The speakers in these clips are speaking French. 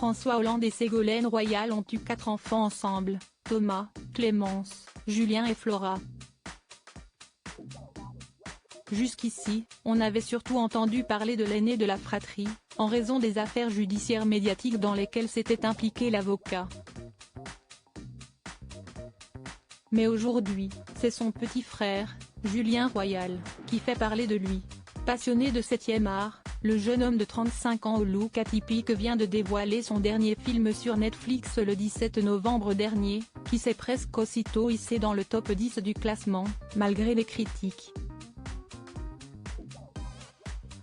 François Hollande et Ségolène Royal ont eu 4 enfants ensemble, Thomas, Clémence, Julien et Flora. Jusqu'ici, on avait surtout entendu parler de l'aîné de la fratrie, en raison des affaires judiciaires médiatiques dans lesquelles s'était impliqué l'avocat. Mais aujourd'hui, c'est son petit frère, Julien Royal, qui fait parler de lui. Passionné de 7e art, le jeune homme de 35 ans au look atypique vient de dévoiler son dernier film sur Netflix le 17 novembre dernier, qui s'est presque aussitôt hissé dans le top 10 du classement, malgré les critiques.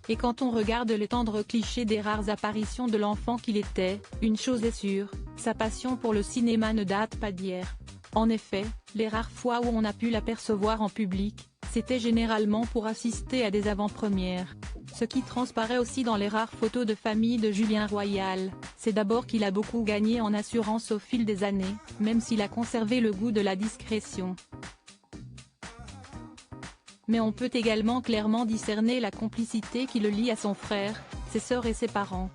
Et quand on regarde les tendres clichés des rares apparitions de l'enfant qu'il était, une chose est sûre, sa passion pour le cinéma ne date pas d'hier. En effet, les rares fois où on a pu l'apercevoir en public, c'était généralement pour assister à des avant-premières. Ce qui transparaît aussi dans les rares photos de famille de Julien Royal, c'est d'abord qu'il a beaucoup gagné en assurance au fil des années, même s'il a conservé le goût de la discrétion. Mais on peut également clairement discerner la complicité qui le lie à son frère, ses sœurs et ses parents.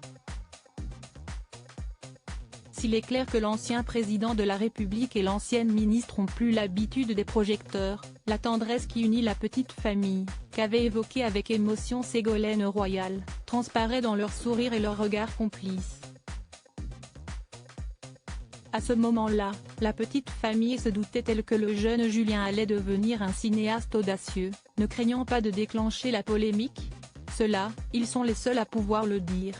S'il est clair que l'ancien président de la République et l'ancienne ministre ont plus l'habitude des projecteurs, la tendresse qui unit la petite famille, qu'avait évoquée avec émotion Ségolène Royal, transparaît dans leur sourire et leur regard complice. À ce moment-là, la petite famille se doutait-elle que le jeune Julien allait devenir un cinéaste audacieux, ne craignant pas de déclencher la polémique? Cela, ils sont les seuls à pouvoir le dire.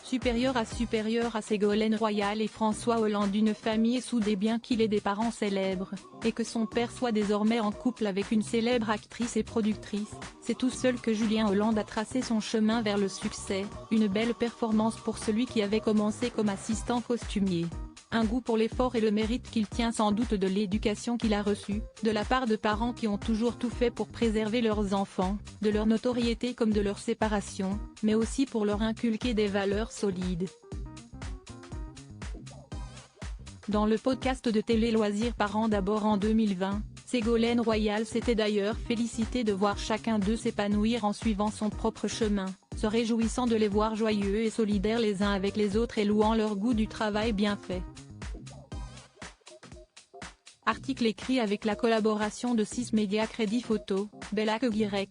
Supérieur à Ségolène Royal et François Hollande, une famille soudée bien qu'il ait des parents célèbres, et que son père soit désormais en couple avec une célèbre actrice et productrice, c'est tout seul que Julien Hollande a tracé son chemin vers le succès, une belle performance pour celui qui avait commencé comme assistant costumier. Un goût pour l'effort et le mérite qu'il tient sans doute de l'éducation qu'il a reçue, de la part de parents qui ont toujours tout fait pour préserver leurs enfants, de leur notoriété comme de leur séparation, mais aussi pour leur inculquer des valeurs solides. Dans le podcast de Télé Loisirs Parents d'abord en 2020, Ségolène Royal s'était d'ailleurs félicitée de voir chacun d'eux s'épanouir en suivant son propre chemin, se réjouissant de les voir joyeux et solidaires les uns avec les autres et louant leur goût du travail bien fait. Article écrit avec la collaboration de 6 médias Crédit Photo, Bellac-Y.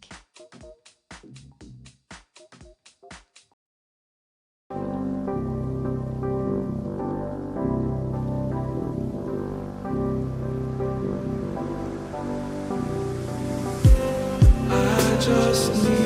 I just need